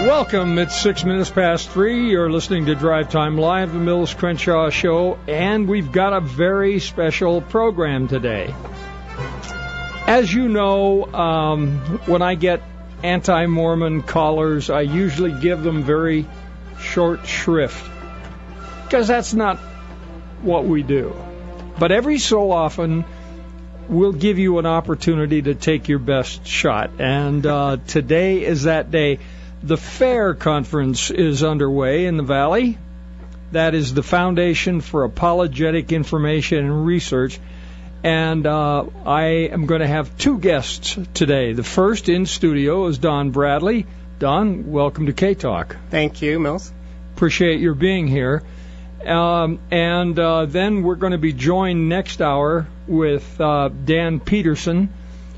Welcome. It's 6 minutes past 3. You're listening to Drive Time Live, the Mills Crenshaw Show, and we've got a very special program today. As you know, when I get anti-Mormon callers, I usually give them very short shrift, because that's not what we do. But every so often, we'll give you an opportunity to take your best shot, and today is that day. The Fair Conference is underway in the Valley. That is the Foundation for Apologetic Information and Research. And I am going to have two guests today. The first in studio is Don Bradley. Don, welcome to K-Talk. Thank you, Mills. Appreciate your being here. And then we're going to be joined next hour with Dan Peterson,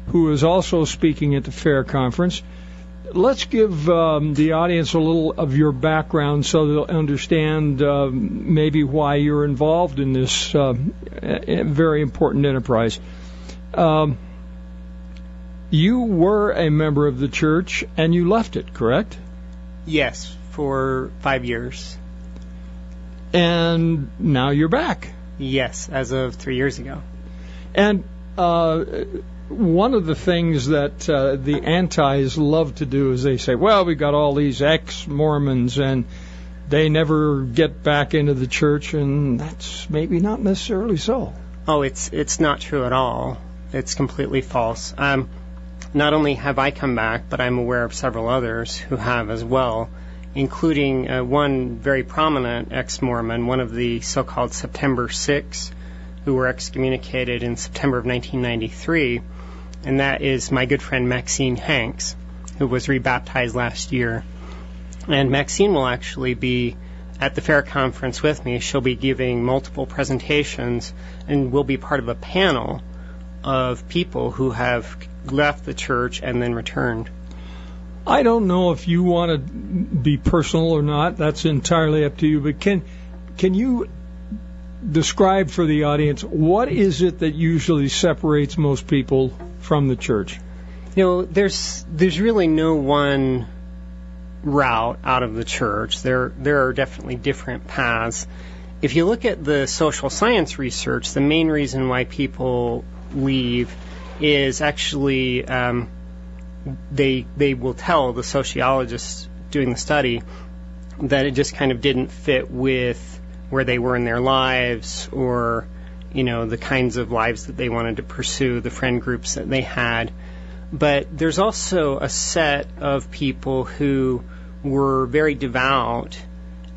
who is also speaking at the Fair Conference. Let's give the audience a little of your background so they'll understand maybe why you're involved in this very important enterprise. You were a member of the church, and you left it, correct? Yes, for 5 years. And now you're back. Yes, as of 3 years ago. And one of the things that the antis love to do is they say, well, we've got all these ex-Mormons, and they never get back into the church, and that's maybe not necessarily so. Oh, it's not true at all. It's completely false. Not only have I come back, but I'm aware of several others who have as well, including one very prominent ex-Mormon, one of the so-called September 6, who were excommunicated in September of 1993, and that is my good friend Maxine Hanks, who was rebaptized last year. And Maxine will actually be at the Fair Conference with me. She'll be giving multiple presentations and will be part of a panel of people who have left the church and then returned. I don't know if you want to be personal or not. That's entirely up to you. But can you describe for the audience what is it that usually separates most people from the church? You know, there's really no one route out of the church. There are definitely different paths. If you look at the social science research, the main reason why people leave is actually they will tell the sociologists doing the study that it just kind of didn't fit with where they were in their lives, or, you know, the kinds of lives that they wanted to pursue, the friend groups that they had. But there's also a set of people who were very devout.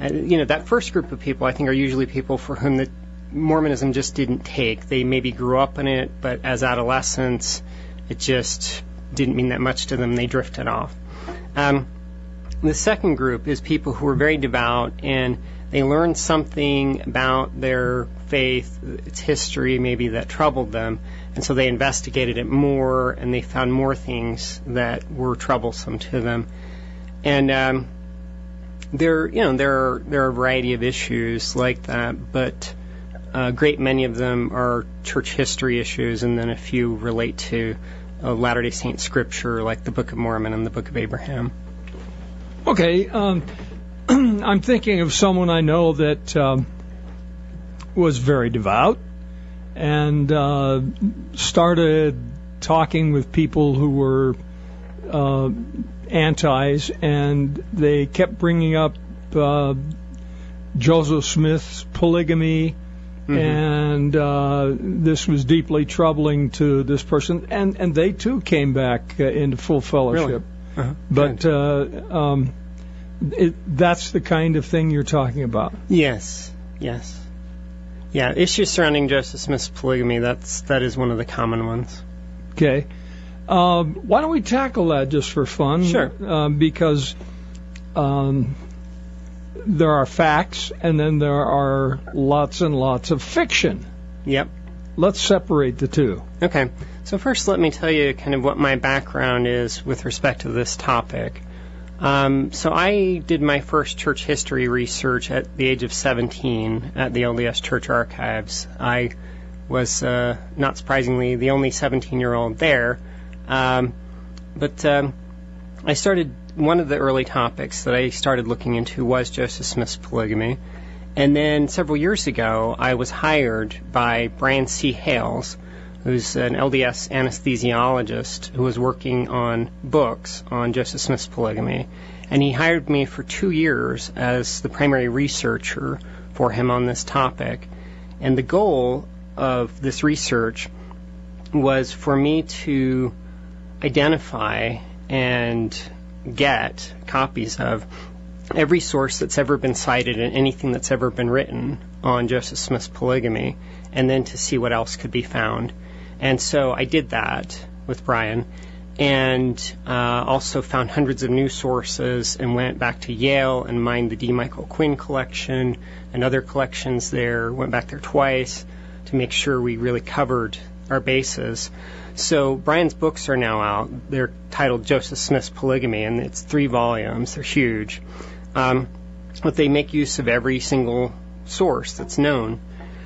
You know, that first group of people, I think, are usually people for whom the Mormonism just didn't take. They maybe grew up in it, but as adolescents, it just didn't mean that much to them. They drifted off. The second group is people who were very devout, and they learned something about their faith, its history maybe, that troubled them, and so they investigated it more, and they found more things that were troublesome to them. And there are a variety of issues like that, but a great many of them are church history issues, and then a few relate to Latter-day Saint scripture, like the Book of Mormon and the Book of Abraham. Okay, I'm thinking of someone I know that was very devout and started talking with people who were antis, and they kept bringing up Joseph Smith's polygamy, and this was deeply troubling to this person, and they too came back into full fellowship. Really? But that's the kind of thing you're talking about. Yes. Yeah, issues surrounding Joseph Smith's polygamy, that is one of the common ones. Okay. Why don't we tackle that just for fun? Sure. Because there are facts, and then there are lots and lots of fiction. Yep. Let's separate the two. Okay. So first, let me tell you kind of what my background is with respect to this topic. So I did my first church history research at the age of 17 at the LDS Church Archives. I was, not surprisingly, the only 17-year-old there. But one of the early topics that I started looking into was Joseph Smith's polygamy. And then several years ago, I was hired by Brian C. Hales, who's an LDS anesthesiologist who was working on books on Joseph Smith's polygamy. And he hired me for 2 years as the primary researcher for him on this topic. And the goal of this research was for me to identify and get copies of every source that's ever been cited and anything that's ever been written on Joseph Smith's polygamy, and then to see what else could be found. And so I did that with Brian, and also found hundreds of new sources and went back to Yale and mined the D. Michael Quinn collection and other collections there, went back there twice to make sure we really covered our bases. So Brian's books are now out. They're titled Joseph Smith's Polygamy, and it's 3 volumes. They're huge. But they make use of every single source that's known.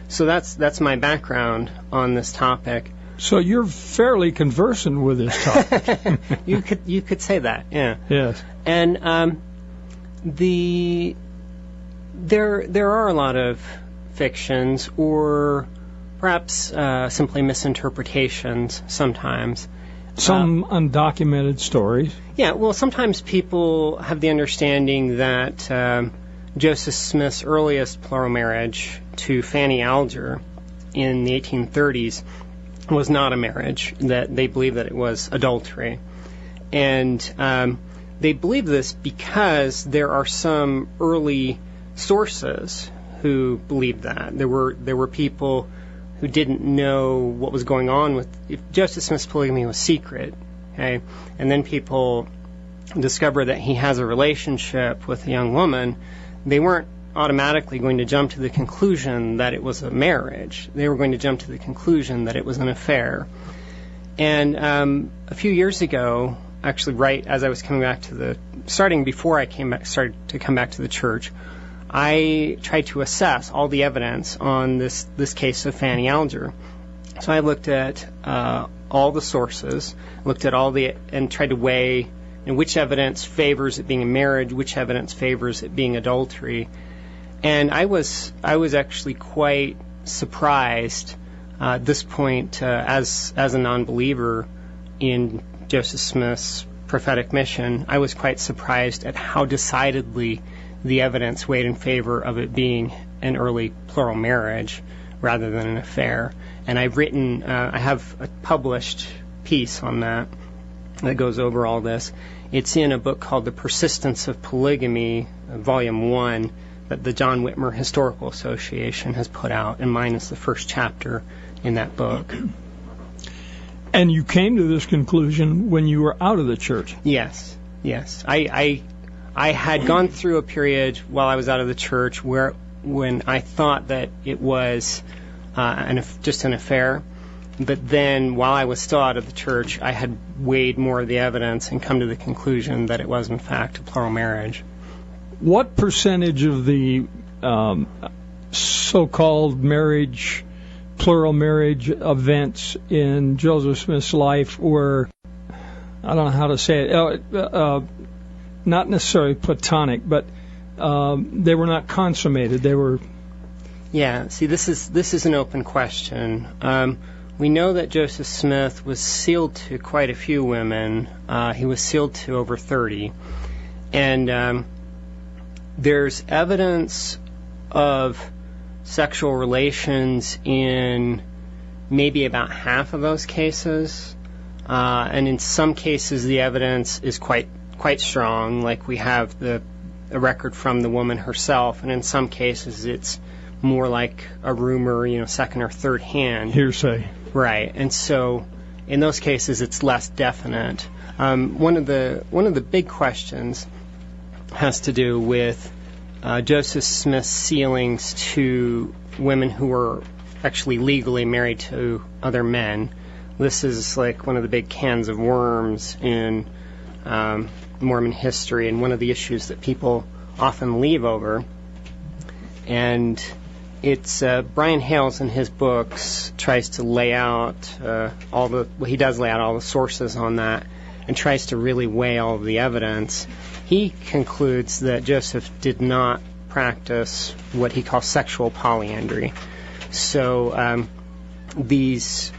So that's my background on this topic. So you're fairly conversant with this topic. You could say that, yeah. Yes. And there are a lot of fictions, or perhaps simply misinterpretations sometimes. Some undocumented stories. Yeah, well, sometimes people have the understanding that Joseph Smith's earliest plural marriage to Fanny Alger in the 1830s was not a marriage, that they believe that it was adultery. And they believe this because there are some early sources who believed that. There were people who didn't know what was going on with Joseph Smith's polygamy was secret, okay? And then people discover that he has a relationship with a young woman. They weren't automatically going to jump to the conclusion that it was a marriage. They were going to jump to the conclusion that it was an affair. And a few years ago, actually right as I was coming back starting before I started to come back to the church, I tried to assess all the evidence on this case of Fanny Alger. So I looked at all the sources, and tried to weigh which evidence favors it being a marriage, which evidence favors it being adultery. And I was actually quite surprised at this point, as a non-believer in Joseph Smith's prophetic mission. I was quite surprised at how decidedly the evidence weighed in favor of it being an early plural marriage rather than an affair. And I have a published piece on that goes over all this. It's in a book called The Persistence of Polygamy, Volume 1, that the John Whitmer Historical Association has put out, and mine is the first chapter in that book. And you came to this conclusion when you were out of the church? Yes. I had gone through a period while I was out of the church when I thought that it was just an affair, but then while I was still out of the church, I had weighed more of the evidence and come to the conclusion that it was in fact a plural marriage. What percentage of the so-called plural marriage events in Joseph Smith's life were, I don't know how to say it, not necessarily platonic, but they were not consummated. They were. Yeah. See, this is an open question. We know that Joseph Smith was sealed to quite a few women. He was sealed to over 30, and there's evidence of sexual relations in maybe about half of those cases, and in some cases the evidence is quite strong, like we have a record from the woman herself, and in some cases it's more like a rumor, second or third hand. Hearsay. Right, and so in those cases it's less definite. One of the big questions has to do with Joseph Smith's sealings to women who were actually legally married to other men. This is like one of the big cans of worms in Mormon history, and one of the issues that people often leave over. And it's Brian Hales in his books tries to lay out all the sources on that, and tries to really weigh all of the evidence, he concludes that Joseph did not practice what he calls sexual polyandry. So these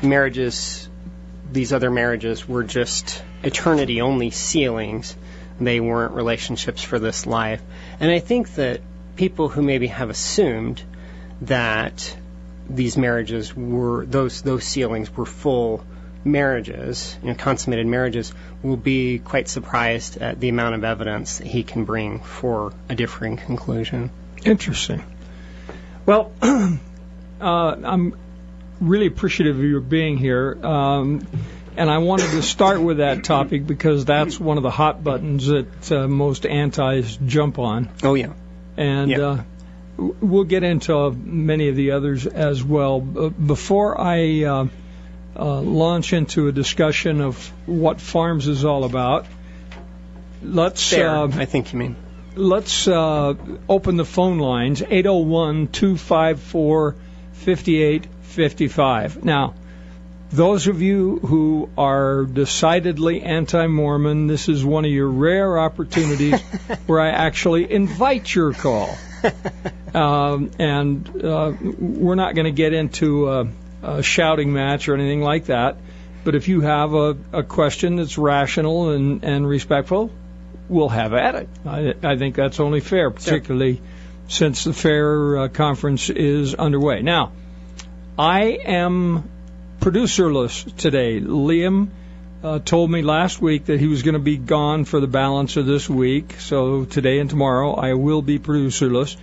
other marriages were just eternity-only sealings. They weren't relationships for this life. And I think that people who maybe have assumed that these marriages were, those sealings were full marriages, consummated marriages, will be quite surprised at the amount of evidence that he can bring for a differing conclusion. Interesting. Well, I'm really appreciative of your being here. And I wanted to start with that topic because that's one of the hot buttons that most antis jump on. Oh, yeah. And we'll get into many of the others as well. Before I launch into a discussion of what Farms is all about, let's... I think you mean. Let's open the phone lines, 801-254-5855. Now, those of you who are decidedly anti-Mormon, this is one of your rare opportunities where I actually invite your call. And we're not going to get into a shouting match or anything like that. But if you have a question that's rational and respectful, we'll have at it. I think that's only fair, particularly since the Fair conference is underway. Now, I am producerless today. Liam told me last week that he was going to be gone for the balance of this week, so today and tomorrow I will be producerless.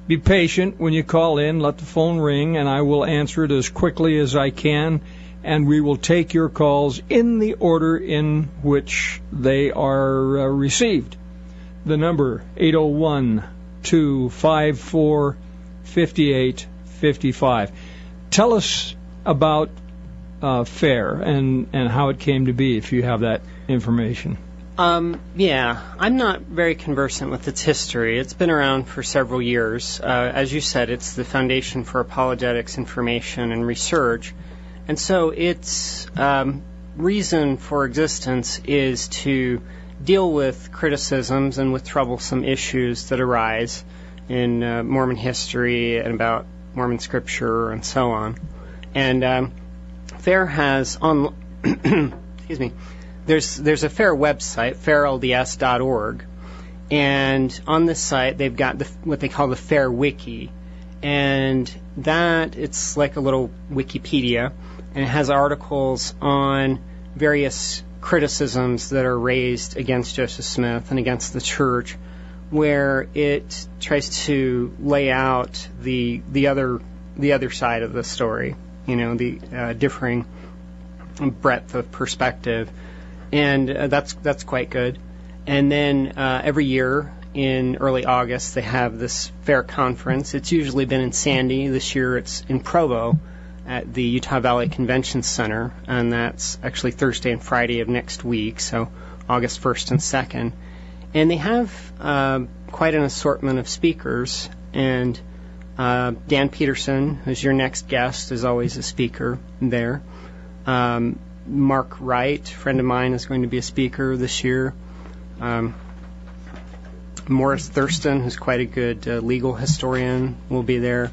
Be patient when you call in, let the phone ring, and I will answer it as quickly as I can, and we will take your calls in the order in which they are received. The number, 801-254-5855. Tell us about Fair and how it came to be, if you have that information. I'm not very conversant with its history. It's been around for several years. As you said, it's the foundation for apologetics, information, and research. And so its reason for existence is to deal with criticisms and with troublesome issues that arise in Mormon history and about Mormon scripture and so on. And Fair has excuse me. There's a Fair website, fairlds.org, and on this site they've got what they call the Fair Wiki, and that it's like a little Wikipedia, and it has articles on various criticisms that are raised against Joseph Smith and against the church, where it tries to lay out the other side of the story, the differing breadth of perspective. And that's quite good. And then every year in early August they have this Fair conference. It's usually been in Sandy. This year it's in Provo at the Utah Valley Convention Center, and that's actually Thursday and Friday of next week, so August 1st and 2nd. And they have quite an assortment of speakers, and Dan Peterson, who's your next guest, is always a speaker there. Mark Wright, a friend of mine, is going to be a speaker this year. Morris Thurston, who's quite a good legal historian, will be there.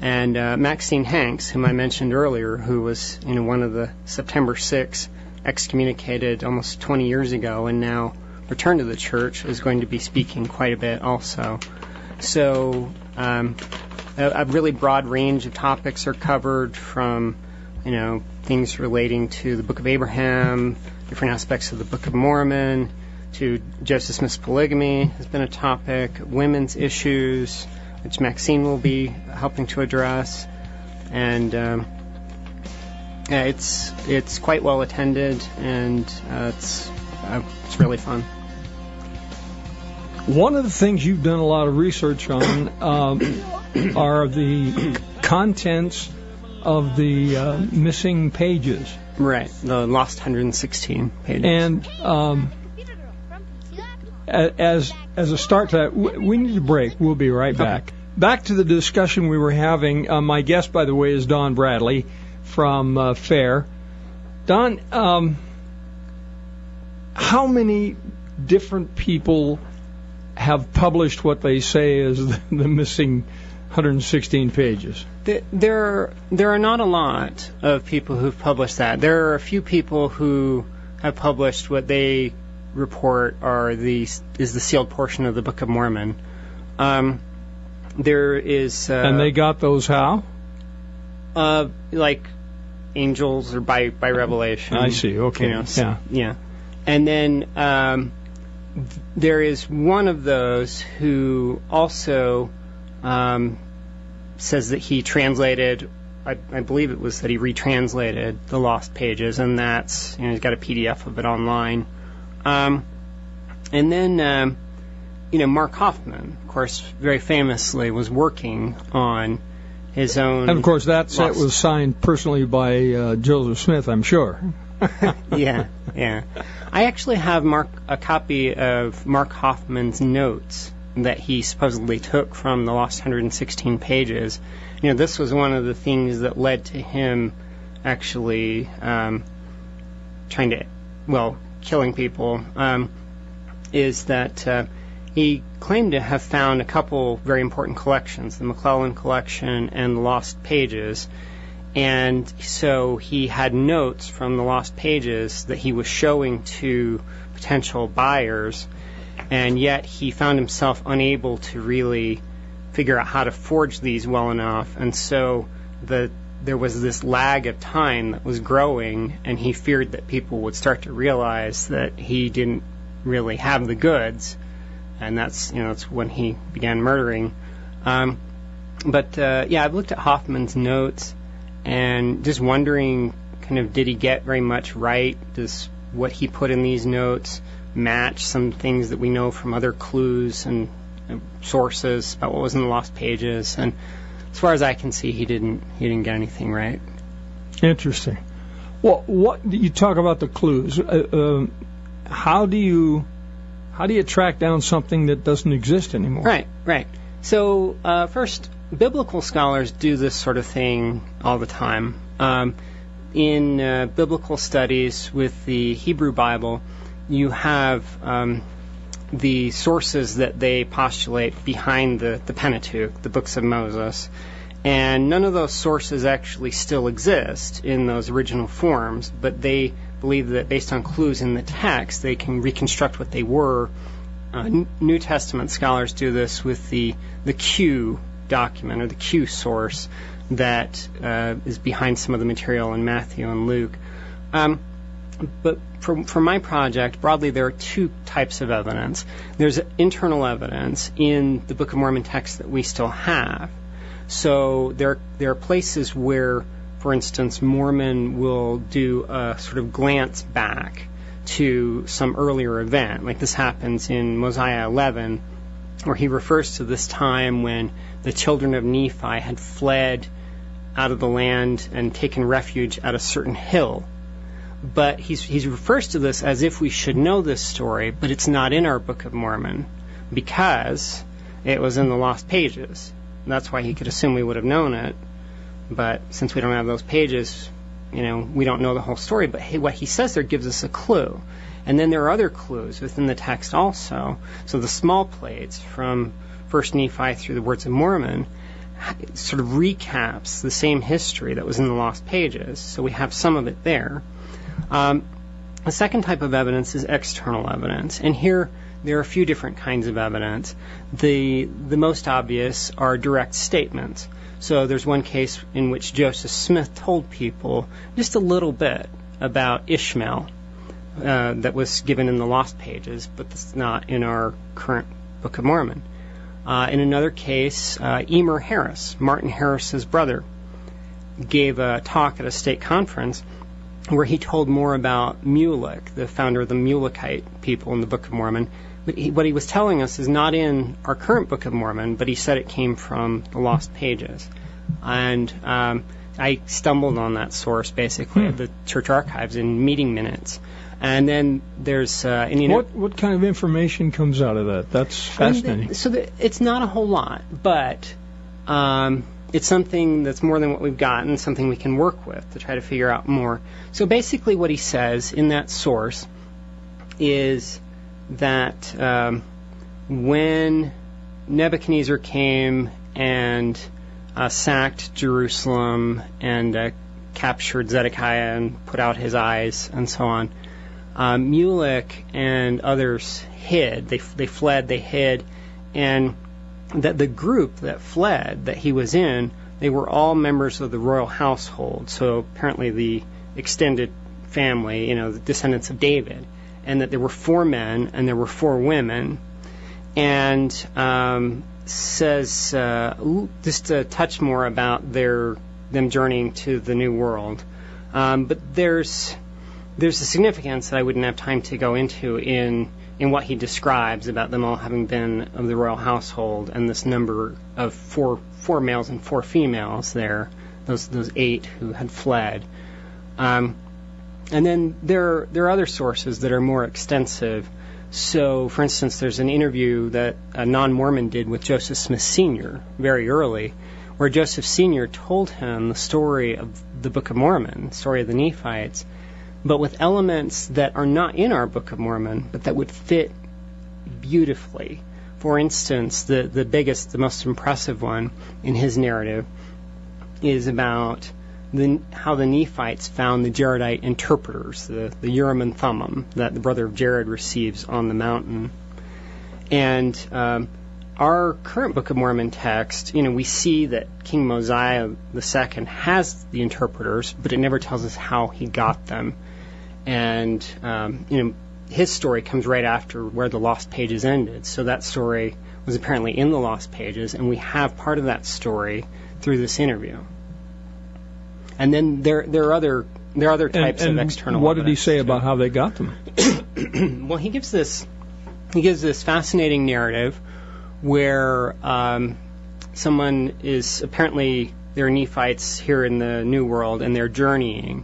And Maxine Hanks, whom I mentioned earlier, who was one of the September 6 excommunicated almost 20 years ago and now returned to the church, is going to be speaking quite a bit also. So a really broad range of topics are covered, from things relating to the Book of Abraham, different aspects of the Book of Mormon, to Joseph Smith's polygamy has been a topic, women's issues, which Maxine will be helping to address, and it's quite well attended, and it's really fun. One of the things you've done a lot of research on are the contents of the missing pages. Right, the lost 116 pages. And as a start to that, we need a break. We'll be right back. Okay. Back to the discussion we were having. My guest, by the way, is Don Bradley from Fair. Don, how many different people have published what they say is the missing 116 pages? There are not a lot of people who've published that. There are a few people who have published what they report is the sealed portion of the Book of Mormon. There is... and they got those how? Like angels or by revelation. I see, okay. You know, yeah. And then there is one of those who also says that he translated, I believe it was that he retranslated the lost pages, and that's, he's got a PDF of it online. And then, Mark Hoffman, of course, very famously was working on his own... And, of course, that set was signed personally by Joseph Smith, I'm sure. Yeah. I actually have a copy of Mark Hoffman's notes that he supposedly took from the lost 116 pages. This was one of the things that led to him actually killing people, is that he claimed to have found a couple very important collections, the McClellan collection and the Lost Pages. And so he had notes from the Lost Pages that he was showing to potential buyers, and yet he found himself unable to really figure out how to forge these well enough. And so there was this lag of time that was growing, and he feared that people would start to realize that he didn't really have the goods, and that's when he began murdering. I've looked at Hoffman's notes and just wondering, did he get very much right? Does what he put in these notes match some things that we know from other clues and sources about what was in the Lost Pages? And as far as I can see, he didn't get anything right. Interesting. Well, what you talk about the clues? How do you track down something that doesn't exist anymore? Right. So first, biblical scholars do this sort of thing all the time. In biblical studies with the Hebrew Bible, you have the sources that they postulate behind the Pentateuch, the books of Moses, and none of those sources actually still exist in those original forms, but they believe that based on clues in the text, they can reconstruct what they were. New Testament scholars do this with the Q document, or the Q source, that is behind some of the material in Matthew and Luke. But for my project, broadly, there are two types of evidence. There's internal evidence in the Book of Mormon text that we still have. So there are places where, for instance, Mormon will do a sort of glance back to some earlier event. Like this happens in Mosiah 11, where he refers to this time when the children of Nephi had fled out of the land and taken refuge at a certain hill. But he refers to this as if we should know this story, but it's not in our Book of Mormon because it was in the Lost Pages. And that's why he could assume we would have known it. But since we don't have those pages, we don't know the whole story. But what he says there gives us a clue. And then there are other clues within the text also. So the small plates from 1 Nephi through the Words of Mormon sort of recaps the same history that was in the Lost Pages. So we have some of it there. The second type of evidence is external evidence. And here there are a few different kinds of evidence. The most obvious are direct statements. So there's one case in which Joseph Smith told people just a little bit about Ishmael that was given in the Lost Pages, but that's not in our current Book of Mormon. In another case, Emer Harris, Martin Harris's brother, gave a talk at a state conference where he told more about Mulek, the founder of the Mulekite people in the Book of Mormon. But what he was telling us is not in our current Book of Mormon, but he said it came from the Lost Pages. And I stumbled on that source, basically, at the church archives in meeting minutes. And then there's... what kind of information comes out of that? That's fascinating. It's not a whole lot, but it's something that's more than what we've got and something we can work with to try to figure out more. So basically what he says in that source is that when Nebuchadnezzar came and sacked Jerusalem and captured Zedekiah and put out his eyes and so on, Mulek and others hid. They fled, they hid, and that the group that fled, that he was in, they were all members of the royal household. So apparently the extended family, the descendants of David, and that there were 4 men and there were 4 women. And says just a touch more about them journeying to the New World. But there's a significance that I wouldn't have time to go into in what he describes about them all having been of the royal household, and this number of four males and 4 females there, those 8 who had fled. And then there are other sources that are more extensive. So, for instance, there's an interview that a non-Mormon did with Joseph Smith Sr. very early, where Joseph Sr. told him the story of the Book of Mormon, the story of the Nephites, but with elements that are not in our Book of Mormon, but that would fit beautifully. For instance, the biggest, the most impressive one in his narrative is about how the Nephites found the Jaredite interpreters, the Urim and Thummim that the brother of Jared receives on the mountain. And our current Book of Mormon text, we see that King Mosiah II has the interpreters, but it never tells us how he got them. And his story comes right after where the Lost Pages ended. So that story was apparently in the Lost Pages, and we have part of that story through this interview. And then there are other types of external. What did he say about how they got them? Well, he gives this fascinating narrative where someone is apparently, there are Nephites here in the New World, and they're journeying.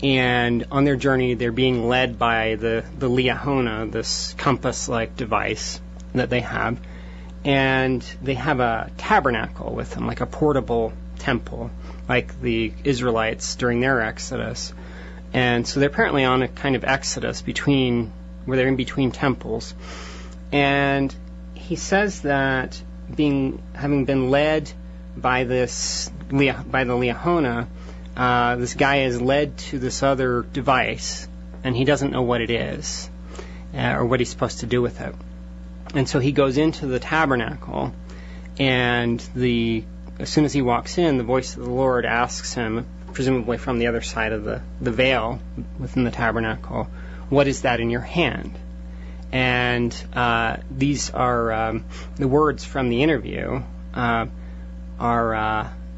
And on their journey, they're being led by the Liahona, this compass-like device that they have. And they have a tabernacle with them, like a portable temple, like the Israelites during their exodus. And so they're apparently on a kind of exodus where they're in between temples. And he says that having been led by the Liahona, this guy is led to this other device, and he doesn't know what it is or what he's supposed to do with it. And so he goes into the tabernacle, and as soon as he walks in, the voice of the Lord asks him, presumably from the other side of the veil within the tabernacle, "What is that in your hand?" And these are the words from the interview are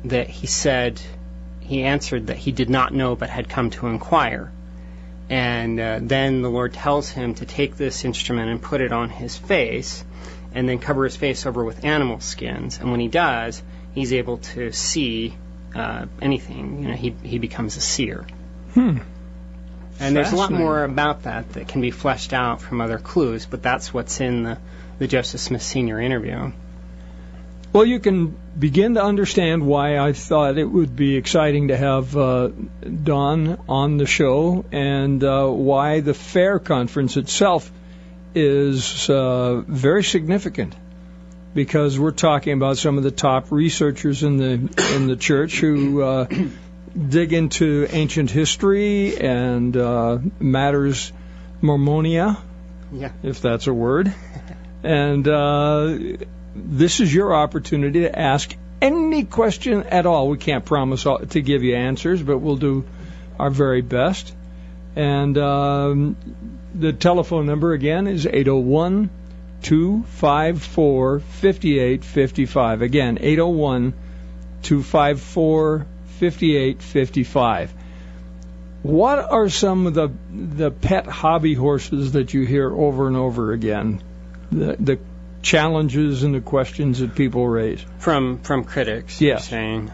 that he answered that he did not know but had come to inquire. And then the Lord tells him to take this instrument and put it on his face, and then cover his face over with animal skins. And when he does, he's able to see anything. He becomes a seer. And there's a lot more about that can be fleshed out from other clues, but that's what's in the Joseph Smith Sr. interview. Well, you can begin to understand why I thought it would be exciting to have Don on the show, and why the Fair Conference itself is very significant, because we're talking about some of the top researchers in the church who dig into ancient history and matters Mormonia, if that's a word. And this is your opportunity to ask any question at all. We can't promise to give you answers, but we'll do our very best. And the telephone number again is 801-254-5855. Again, 801-254-5855. What are some of the pet hobby horses that you hear over and over again? The challenges and the questions that people raise from critics. Yes. You're saying.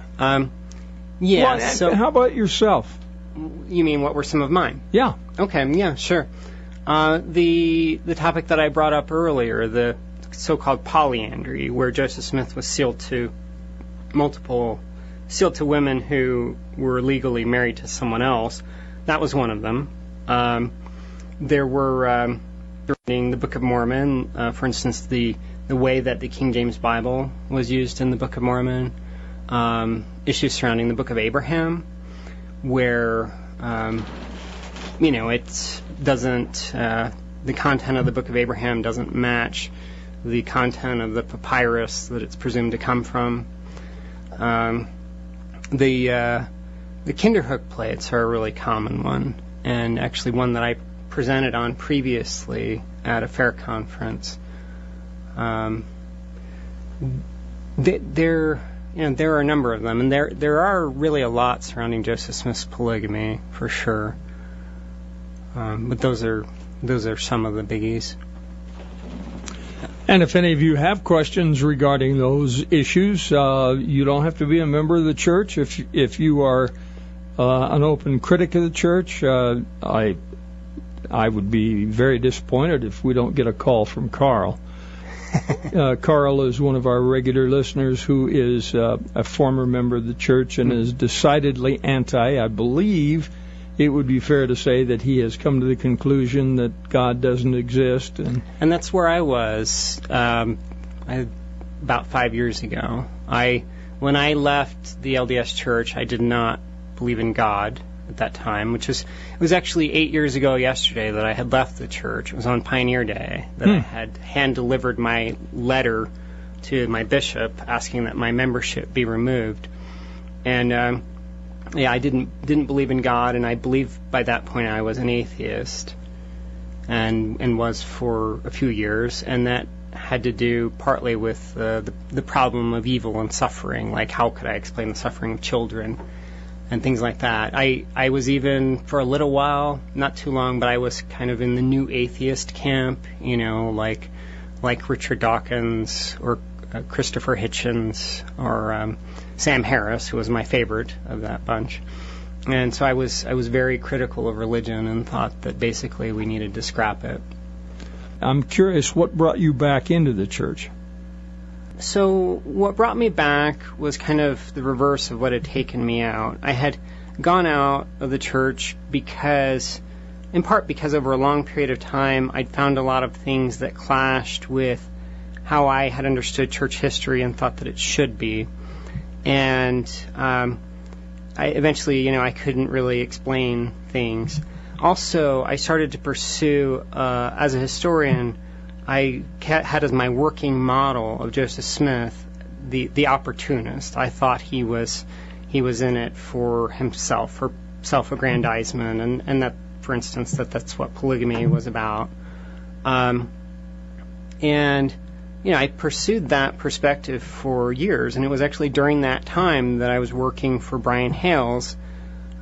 So how about yourself? You mean what were some of mine? Yeah. Okay. Yeah. Sure. The topic that I brought up earlier, the so-called polyandry, where Joseph Smith was sealed to women who were legally married to someone else. That was one of them. There were surrounding the Book of Mormon, for instance, the way that the King James Bible was used in the Book of Mormon, issues surrounding the Book of Abraham, where it doesn't, the content of the Book of Abraham doesn't match the content of the papyrus that it's presumed to come from. The Kinderhook Plates are a really common one, and actually one that I presented on previously at a fair conference. There are a number of them, and there are really a lot surrounding Joseph Smith's polygamy, for sure. But those are some of the biggies. And if any of you have questions regarding those issues, you don't have to be a member of the church. If you are an open critic of the church, I would be very disappointed if we don't get a call from Carl. Carl is one of our regular listeners who is a former member of the church and is decidedly anti. I believe it would be fair to say that he has come to the conclusion that God doesn't exist. And that's where I was about 5 years ago. When I left the LDS Church, I did not believe in God at that time, it was actually 8 years ago yesterday that I had left the church. It was on Pioneer Day that I had hand-delivered my letter to my bishop asking that my membership be removed. And I didn't believe in God, and I believe by that point I was an atheist, and was for a few years, and that had to do partly with the problem of evil and suffering, like how could I explain the suffering of children and things like that. I was even, for a little while, not too long, but I was kind of in the new atheist camp, like Richard Dawkins or Christopher Hitchens or Sam Harris, who was my favorite of that bunch. And so I was very critical of religion and thought that basically we needed to scrap it. I'm curious, what brought you back into the church? So what brought me back was kind of the reverse of what had taken me out. I had gone out of the church in part because over a long period of time I'd found a lot of things that clashed with how I had understood church history and thought that it should be. And I eventually, I couldn't really explain things. Also, I started to pursue, as a historian, I had as my working model of Joseph Smith the opportunist. I thought he was in it for himself, for self-aggrandizement, and that, for instance, that's what polygamy was about. And I pursued that perspective for years, and it was actually during that time that I was working for Brian Hales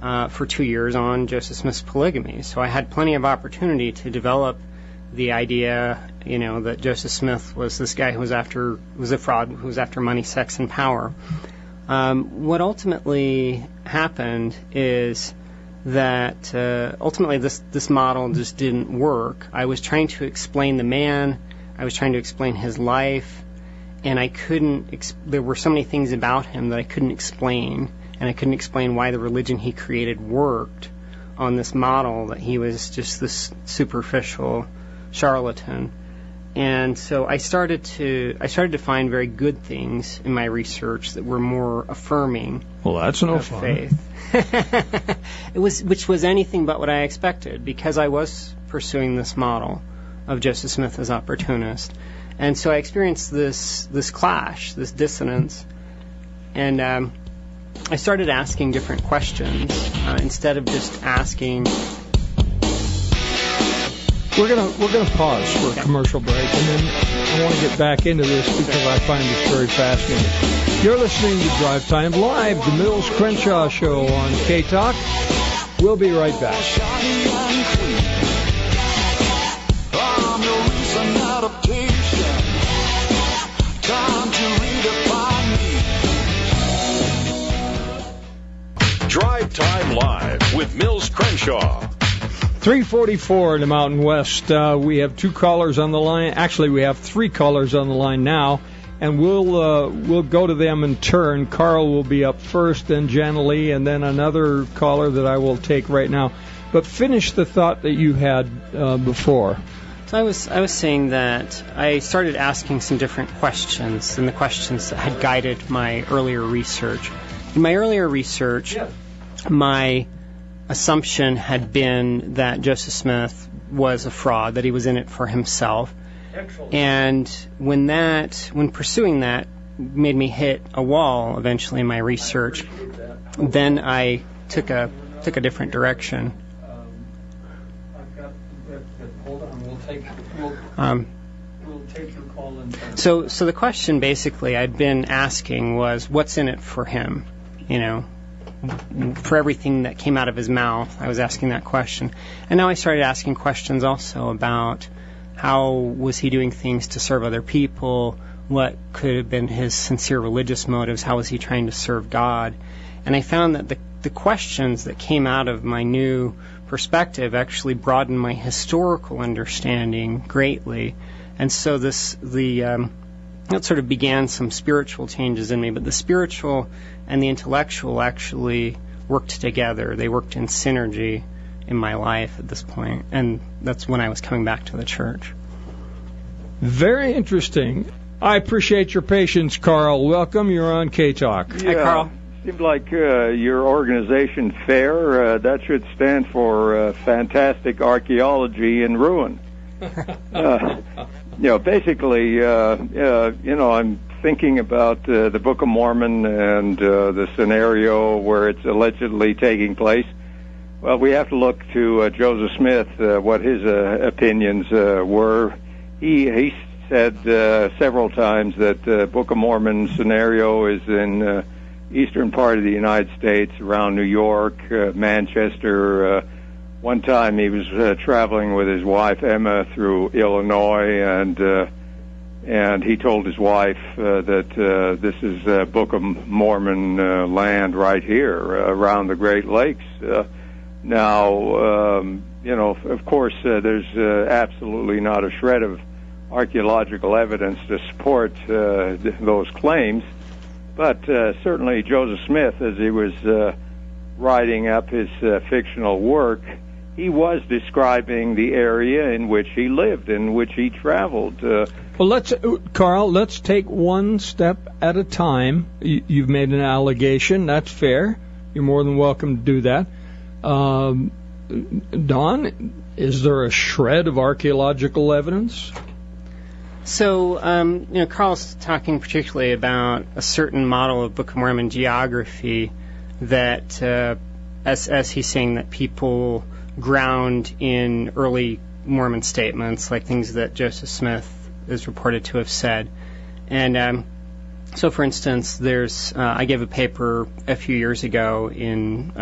for 2 years on Joseph Smith's polygamy. So I had plenty of opportunity to develop the idea, that Joseph Smith was this guy who was a fraud, who was after money, sex, and power. What ultimately happened is that ultimately this model just didn't work. I was trying to explain the man, I was trying to explain his life, and I couldn't. There were so many things about him that I couldn't explain, and I couldn't explain why the religion he created worked on this model that he was just this superficial charlatan. And so I started to find very good things in my research that were more affirming. Well, that's no of fun. Faith. Which was anything but what I expected, because I was pursuing this model of Joseph Smith as opportunist. And so I experienced this clash, this dissonance, and I started asking different questions instead of just asking. We're gonna pause for a commercial break, and then I want to get back into this because I find this very fascinating. You're listening to Drive Time Live, the Mills Crenshaw Show on K-Talk. We'll be right back. Drive Time Live with Mills Crenshaw. 3:44 in the Mountain West. We have two callers on the line. Actually, we have three callers on the line now, and we'll go to them in turn. Carl will be up first, then Jana Lee, and then another caller that I will take right now. But finish the thought that you had before. So I was saying that I started asking some different questions than the questions that had guided my earlier research. In my earlier research, my assumption had been that Joseph Smith was a fraud, that he was in it for himself. Excellent. And when pursuing that made me hit a wall eventually in my research, then I took a different direction. Hold on, we'll take your call in. So the question basically I'd been asking was, what's in it for him? You know, for everything that came out of his mouth, I was asking that question. And now I started asking questions also about how was he doing things to serve other people, what could have been his sincere religious motives, how was he trying to serve God. And I found that the questions that came out of my new perspective actually broadened my historical understanding greatly. And so that sort of began some spiritual changes in me, but the spiritual and the intellectual actually worked together. They worked in synergy in my life at this point, and that's when I was coming back to the church. Very interesting. I appreciate your patience, Carl. Welcome. You're on K-Talk. Hi, Carl. Seems like your organization, FAIR, that should stand for Fantastic Archaeology in Ruin. Basically, I'm thinking about the Book of Mormon and the scenario where it's allegedly taking place. Well, we have to look to Joseph Smith, what his opinions were. He said several times that the Book of Mormon scenario is in eastern part of the United States, around New York, Manchester. One time he was traveling with his wife Emma through Illinois, and he told his wife that this is Book of Mormon land right here around the Great Lakes. Now, of course, there's absolutely not a shred of archaeological evidence to support those claims. But certainly Joseph Smith, as he was writing up his fictional work, he was describing the area in which he lived, in which he traveled. Well, Carl, let's take one step at a time. You've made an allegation. That's fair. You're more than welcome to do that. Don, is there a shred of archaeological evidence? So, Carl's talking particularly about a certain model of Book of Mormon geography that, as he's saying, that people ground in early Mormon statements, like things that Joseph Smith is reported to have said. And so, for instance, I gave a paper a few years ago in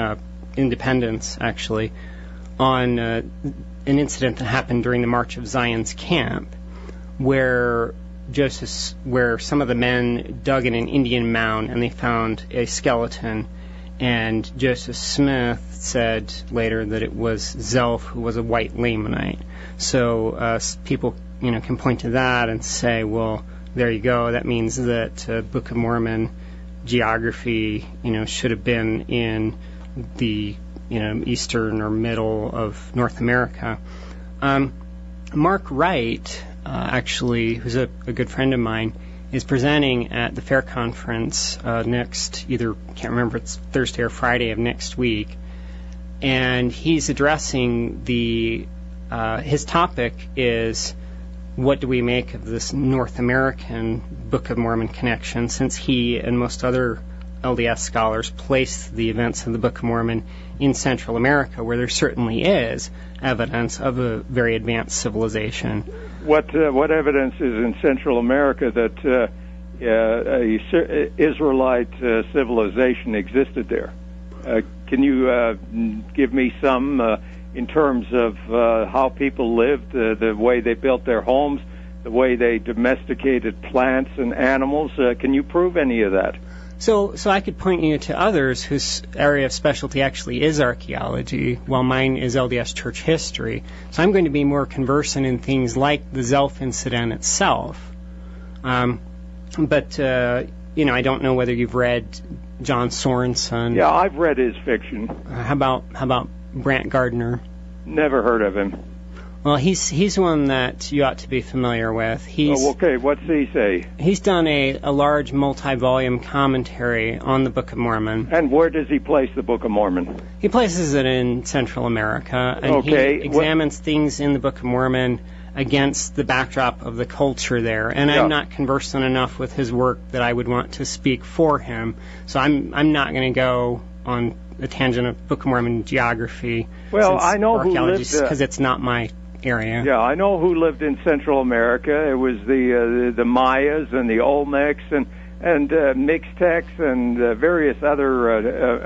Independence, actually, on an incident that happened during the March of Zion's camp, where some of the men dug in an Indian mound and they found a skeleton, and Joseph Smith said later that it was Zelph, who was a white Lamanite. So people, can point to that and say, well, there you go. That means that Book of Mormon geography, should have been in the eastern or middle of North America. Mark Wright, actually, who's a good friend of mine, is presenting at the Fair Conference can't remember, it's Thursday or Friday of next week, and he's addressing his topic is, what do we make of this North American Book of Mormon connection, since he and most other LDS scholars place the events of the Book of Mormon in Central America, where there certainly is evidence of a very advanced civilization. What evidence is in Central America that Israelite civilization existed there? Can you give me some in terms of how people lived, the way they built their homes, the way they domesticated plants and animals? Can you prove any of that? So I could point you to others whose area of specialty actually is archaeology, while mine is LDS church history. So I'm going to be more conversant in things like the Zelph incident itself. But I don't know whether you've read John Sorensen. Yeah, I've read his fiction. How about Brant Gardner? Never heard of him. Well, he's one that you ought to be familiar with. Okay, what's he say? He's done a large multi-volume commentary on the Book of Mormon. And where does he place the Book of Mormon? He places it in Central America, and he examines things in the Book of Mormon against the backdrop of the culture there. And I'm not conversant enough with his work that I would want to speak for him, so I'm not going to go on a tangent of Book of Mormon geography. Well, I know who lived because it's not my area. Yeah, I know who lived in Central America. It was the Mayas and the Olmecs and Mixtecs and various other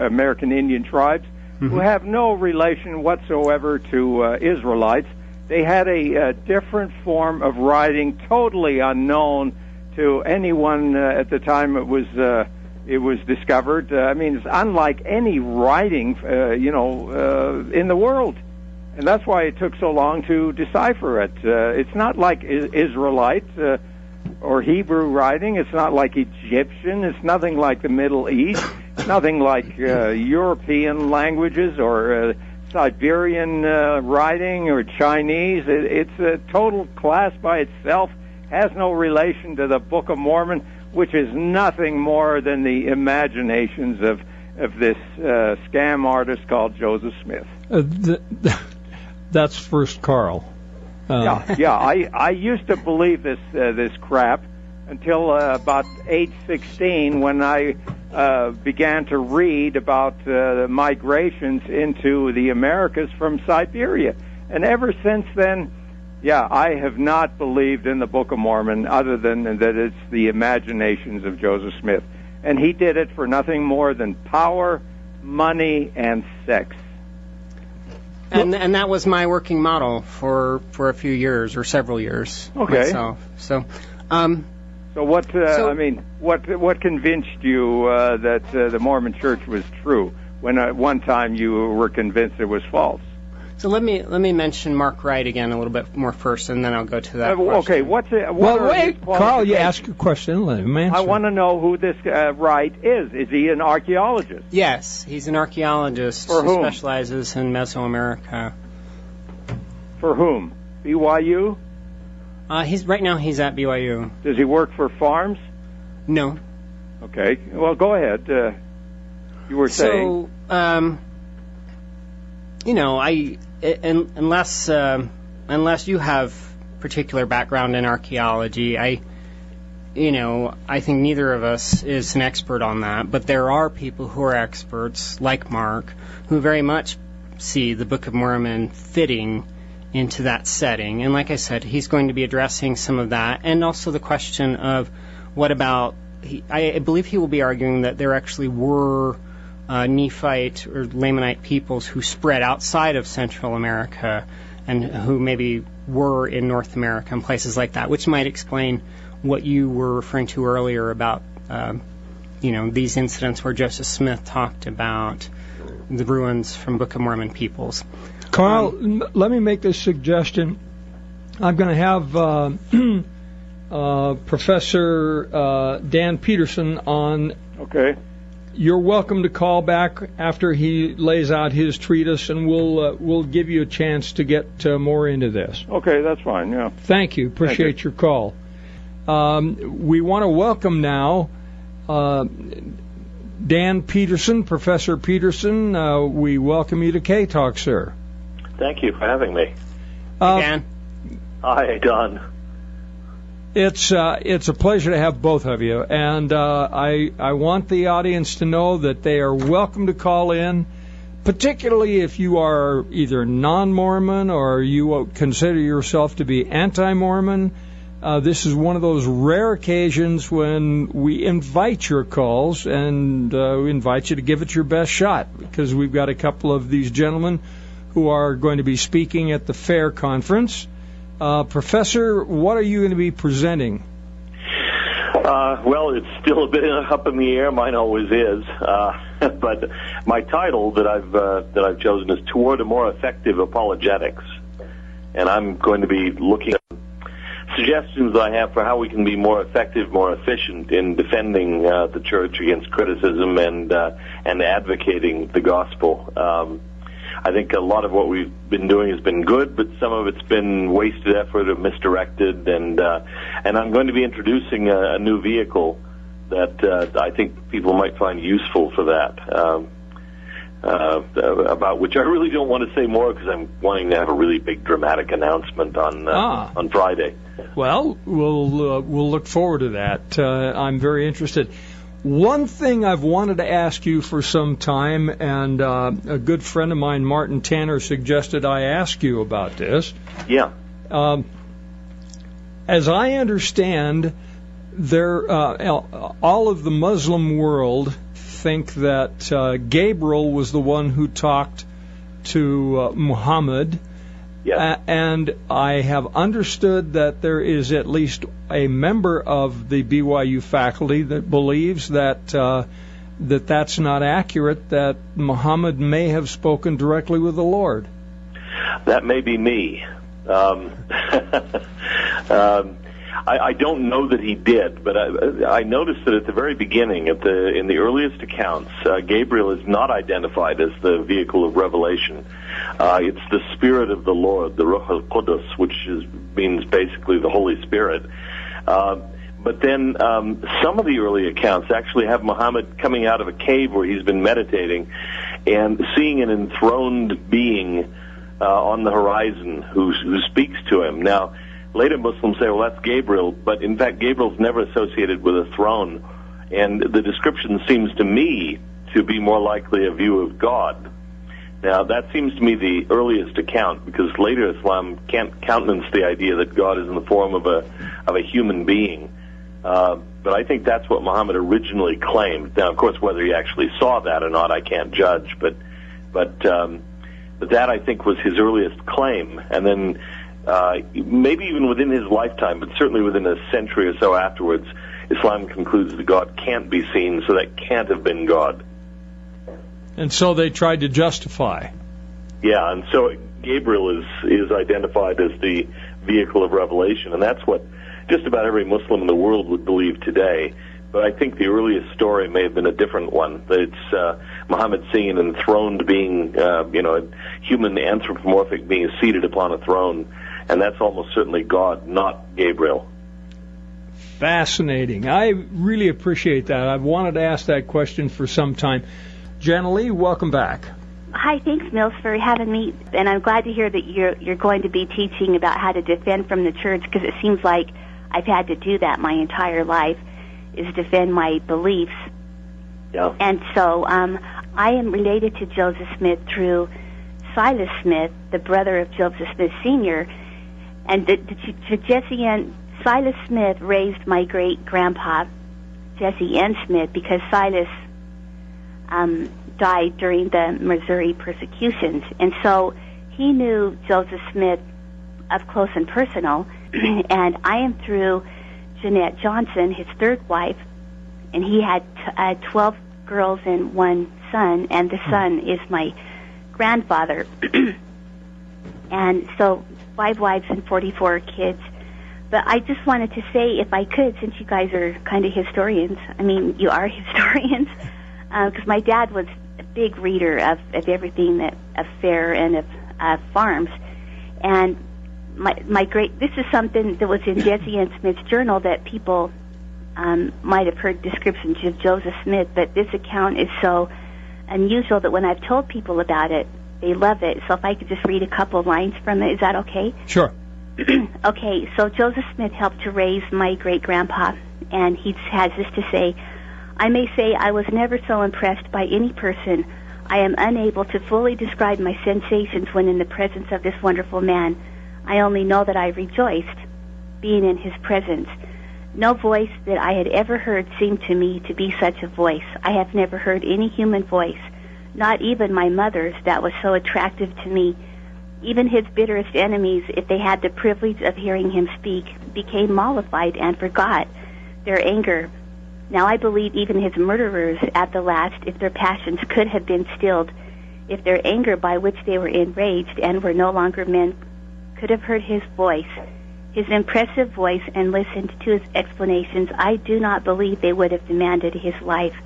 American Indian tribes who have no relation whatsoever to Israelites. They had a different form of writing, totally unknown to anyone at the time it was discovered. I mean, it's unlike any writing, in the world. And that's why it took so long to decipher it. It's not like Israelite or Hebrew writing. It's not like Egyptian. It's nothing like the Middle East. Nothing like European languages or Siberian writing or Chinese. It's a total class by itself. Has no relation to the Book of Mormon, which is nothing more than the imaginations of this scam artist called Joseph Smith. That's First Carl. I used to believe this crap until about age 16, when I began to read about the migrations into the Americas from Siberia. And ever since then, I have not believed in the Book of Mormon other than that it's the imaginations of Joseph Smith. And he did it for nothing more than power, money, and sex. And that was my working model for a few years or several years myself. So what convinced you that the Mormon Church was true when at one time you were convinced it was false? So let me mention Mark Wright again a little bit more first, and then I'll go to that question. Okay, wait, Carl, you ask a question. Let him answer. I want to know who this Wright is. Is he an archaeologist? Yes, he's an archaeologist who specializes in Mesoamerica. For whom? BYU? Right now he's at BYU. Does he work for farms? No. Okay. Well, go ahead. You were saying. So, unless you have particular background in archaeology, I think neither of us is an expert on that, but there are people who are experts, like Mark, who very much see the Book of Mormon fitting into that setting. And like I said, he's going to be addressing some of that, and also the question of what about, I believe he will be arguing that there actually were Nephite or Lamanite peoples who spread outside of Central America and who maybe were in North America and places like that, which might explain what you were referring to earlier about, these incidents where Joseph Smith talked about the ruins from Book of Mormon peoples. Carl, let me make this suggestion. I'm going to have Professor Dan Peterson on. Okay. You're welcome to call back after he lays out his treatise, and we'll give you a chance to get more into this. Okay, that's fine. Yeah. Thank you. Appreciate your call. We want to welcome now Dan Peterson, Professor Peterson. We welcome you to K-Talk, sir. Thank you for having me. Dan. Hi, Don. It's a pleasure to have both of you, and I want the audience to know that they are welcome to call in, particularly if you are either non-Mormon or you consider yourself to be anti-Mormon. This is one of those rare occasions when we invite your calls, and we invite you to give it your best shot, because we've got a couple of these gentlemen who are going to be speaking at the Fair Conference. Professor, what are you going to be presenting? Well, it's still a bit up in the air. Mine always is. But my title that I've chosen is Toward a More Effective Apologetics, and I'm going to be looking at suggestions I have for how we can be more effective, more efficient in defending the church against criticism and advocating the gospel. I think a lot of what we've been doing has been good, but some of it's been wasted effort or misdirected. And I'm going to be introducing a new vehicle that I think people might find useful for that. About which I really don't want to say more because I'm wanting to have a really big dramatic announcement on Friday. Well, we'll look forward to that. I'm very interested. One thing I've wanted to ask you for some time, and a good friend of mine, Martin Tanner, suggested I ask you about this. Yeah. As I understand, all of the Muslim world think that Gabriel was the one who talked to Muhammad. Yes. And I have understood that there is at least a member of the BYU faculty that believes that that's not accurate, that Muhammad may have spoken directly with the Lord. That may be me. I don't know that he did, but I noticed that at the very beginning, in the earliest accounts, Gabriel is not identified as the vehicle of revelation. It's the Spirit of the Lord, the Ruach HaQudus, which means basically the Holy Spirit. But then some of the early accounts actually have Muhammad coming out of a cave where he's been meditating and seeing an enthroned being on the horizon who speaks to him. Now, later Muslims say, well, that's Gabriel, but in fact Gabriel's never associated with a throne, and the description seems to me to be more likely a view of God. Now, that seems to me the earliest account, because later Islam can't countenance the idea that God is in the form of a human being. But I think that's what Muhammad originally claimed. Now, of course, whether he actually saw that or not, I can't judge, but that I think was his earliest claim, and then maybe even within his lifetime, but certainly within a century or so afterwards, Islam concludes that God can't be seen, so that can't have been God. And so they tried to justify. Yeah, and so Gabriel is identified as the vehicle of revelation, and that's what just about every Muslim in the world would believe today. But I think the earliest story may have been a different one. That it's Muhammad seeing an enthroned being, a human anthropomorphic being seated upon a throne, and that's almost certainly God, not Gabriel. Fascinating. I really appreciate that. I've wanted to ask that question for some time. Jenna Lee, welcome back. Hi, thanks, Mills, for having me. And I'm glad to hear that you're going to be teaching about how to defend from the church, because it seems like I've had to do that my entire life, is defend my beliefs. Yeah. And so I am related to Joseph Smith through Silas Smith, the brother of Joseph Smith Sr., and Jesse and Silas Smith raised my great-grandpa, Jesse N. Smith, because Silas died during the Missouri persecutions. And so he knew Joseph Smith up close and personal, and I am through Jeanette Johnson, his third wife, and he had 12 girls and one son, and the son is my grandfather. And so 5 wives and 44 kids. But I just wanted to say, if I could, since you guys are kind of historians, I mean, you are historians, because my dad was a big reader of everything of fair and of farms. And this is something that was in Jesse N. Smith's journal that people might have heard descriptions of Joseph Smith, but this account is so unusual that when I've told people about it, they love it. So if I could just read a couple of lines from it, is that okay? Sure. Okay, so Joseph Smith helped to raise my great-grandpa, and he has this to say: I may say I was never so impressed by any person. I am unable to fully describe my sensations when in the presence of this wonderful man. I only know that I rejoiced, being in his presence. No voice that I had ever heard seemed to me to be such a voice. I have never heard any human voice, not even my mother's, that was so attractive to me. Even his bitterest enemies, if they had the privilege of hearing him speak, became mollified and forgot their anger. Now I believe even his murderers at the last, if their passions could have been stilled, if their anger by which they were enraged and were no longer men, could have heard his voice, his impressive voice, and listened to his explanations, I do not believe they would have demanded his life.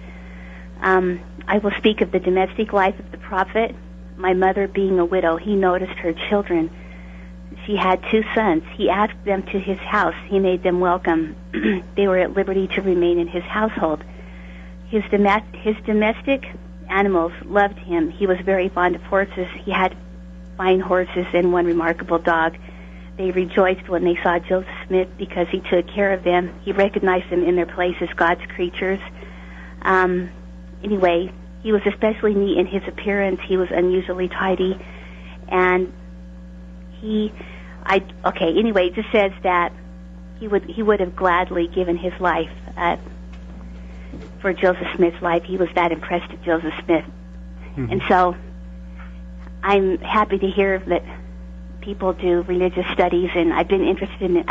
I will speak of the domestic life of the prophet. my mother being a widow, he noticed her children. She had 2 sons. He asked them to his house. He made them welcome. They were at liberty to remain in his household. His domestic animals loved him. He was very fond of horses. He had fine horses and one remarkable dog. They rejoiced when they saw Joseph Smith because he took care of them. He recognized them in their place as God's creatures. Anyway, he was especially neat in his appearance. He was unusually tidy. And anyway, it just says that he would have gladly given his life for Joseph Smith's life. He was that impressed with Joseph Smith. Mm-hmm. And so I'm happy to hear that people do religious studies, and I've been interested in it.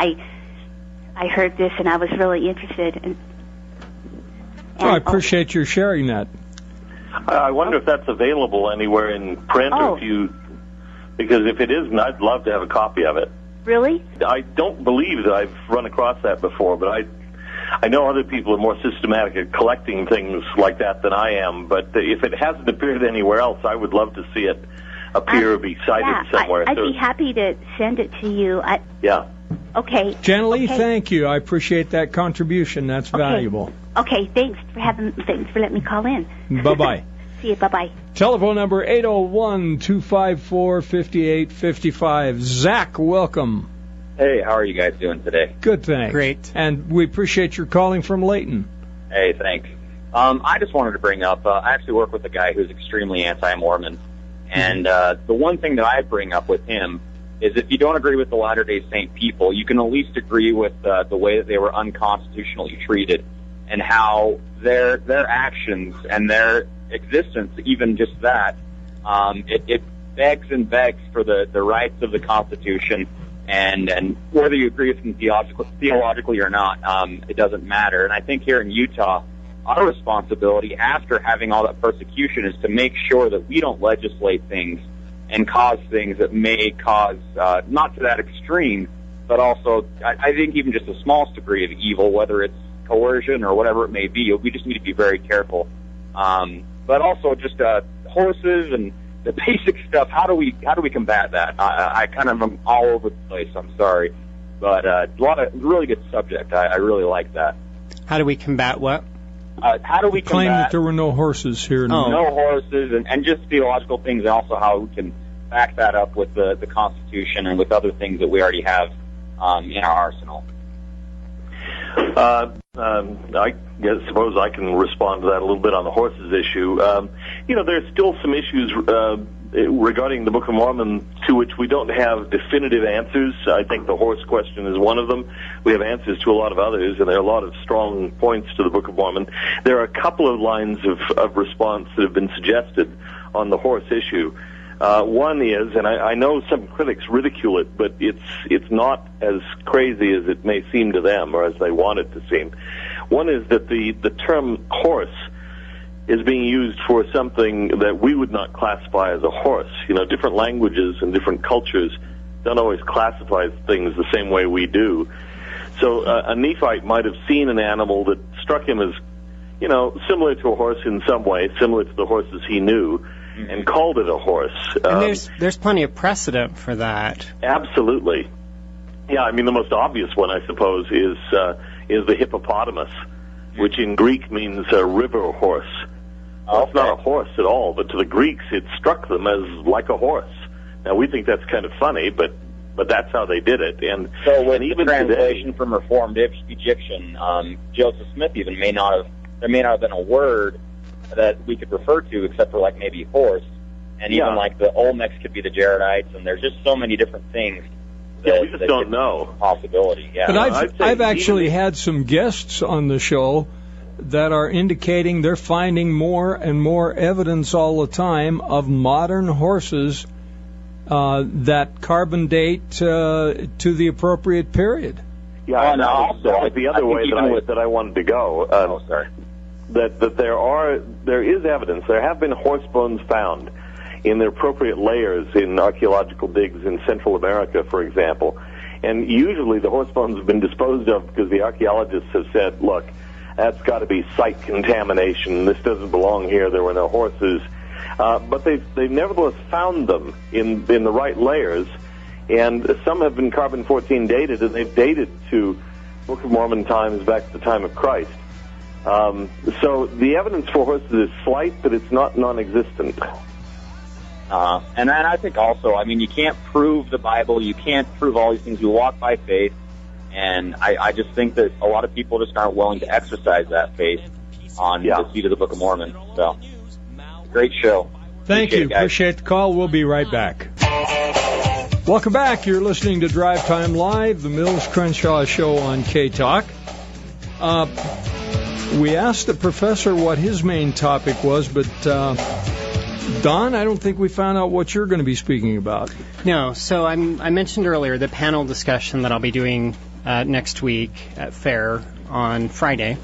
I heard this, and I was really interested. I appreciate your sharing that. I wonder if that's available anywhere in print, or because if it isn't, I'd love to have a copy of it. Really? I don't believe that I've run across that before, but I know other people are more systematic at collecting things like that than I am, but if it hasn't appeared anywhere else, I would love to see it appear or be cited somewhere. I'd be happy to send it to you. Okay. Gently, thank you. I appreciate that contribution. That's valuable. Okay, thanks for letting me call in. Bye-bye. See you, bye-bye. Telephone number 801-254-5855. Zach, welcome. Hey, how are you guys doing today? Good, thanks. Great. And we appreciate your calling from Layton. Hey, thanks. I just wanted to bring up, I actually work with a guy who's extremely anti-Mormon, and the one thing that I bring up with him is if you don't agree with the Latter-day Saint people, you can at least agree with the way that they were unconstitutionally treated and how their actions and their existence, even just that, it begs and begs for the rights of the Constitution, and whether you agree with them theologically or not, it doesn't matter. And I think here in Utah, our responsibility after having all that persecution is to make sure that we don't legislate things and cause things that may cause, not to that extreme, but also, I think even just the smallest degree of evil, whether it's coercion or whatever it may be. We just need to be very careful. But also just horses and the basic stuff. How do we combat that? I kind of am all over the place. I'm sorry, but a lot of really good subject. I really like that. How do we combat what? How do we claim that there were no horses here? No horses, and just theological things, and also how we can back that up with the Constitution and with other things that we already have in our arsenal. I suppose I can respond to that a little bit on the horses issue. There's still some issues regarding the Book of Mormon to which we don't have definitive answers. I think the horse question is one of them. We have answers to a lot of others, and there are a lot of strong points to the Book of Mormon. There are a couple of lines of response that have been suggested on the horse issue. One is, and I know some critics ridicule it, but it's not as crazy as it may seem to them, or as they want it to seem. One is that the term horse is being used for something that we would not classify as a horse. Different languages and different cultures don't always classify things the same way we do. So a Nephite might have seen an animal that struck him as, similar to a horse in some way, similar to the horses he knew, and called it a horse. And there's plenty of precedent for that. Absolutely. Yeah, the most obvious one, I suppose, is the hippopotamus, which in Greek means a river horse. Well, it's not a horse at all, but to the Greeks it struck them as like a horse. Now, we think that's kind of funny, but that's how they did it. And so with even the translation today, from Reformed Egyptian, Joseph Smith even there may not have been a word that we could refer to except for like maybe horse, and even like the Olmecs could be the Jaredites, and there's just so many different things. We just don't know. Possibility, yeah. But I've actually had some guests on the show that are indicating they're finding more and more evidence all the time of modern horses that carbon date to the appropriate period. Yeah, and also the other way that I wanted to go. Sorry. That there is evidence. There have been horse bones found in the appropriate layers in archaeological digs in Central America, for example. And usually the horse bones have been disposed of because the archaeologists have said, look, that's got to be site contamination. This doesn't belong here. There were no horses. but they've nevertheless found them in the right layers, and some have been carbon-14 dated, and they've dated to Book of Mormon times back to the time of Christ. So the evidence for us is slight, but it's not non-existent. And I think also, I mean, you can't prove the Bible, you can't prove all these things. You walk by faith, and I just think that a lot of people just aren't willing to exercise that faith on the seat of the Book of Mormon. So, great show. Thank you. Appreciate the call. We'll be right back. Welcome back. You're listening to Drive Time Live, the Mills Crenshaw Show on K-Talk. We asked the professor what his main topic was, but Don, I don't think we found out what you're going to be speaking about. No, so I mentioned earlier the panel discussion that I'll be doing next week at Fair on Friday,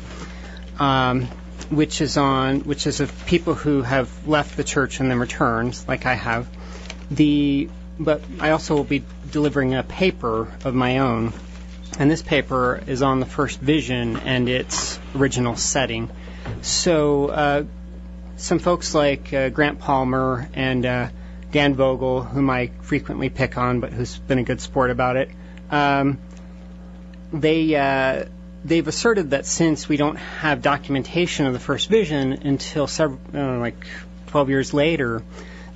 which is of people who have left the church and then returned, like I have. But I also will be delivering a paper of my own, and this paper is on the first vision and its original setting. So some folks like Grant Palmer and Dan Vogel, whom I frequently pick on, but who's been a good sport about it, they've asserted that since we don't have documentation of the first vision until 12 years later,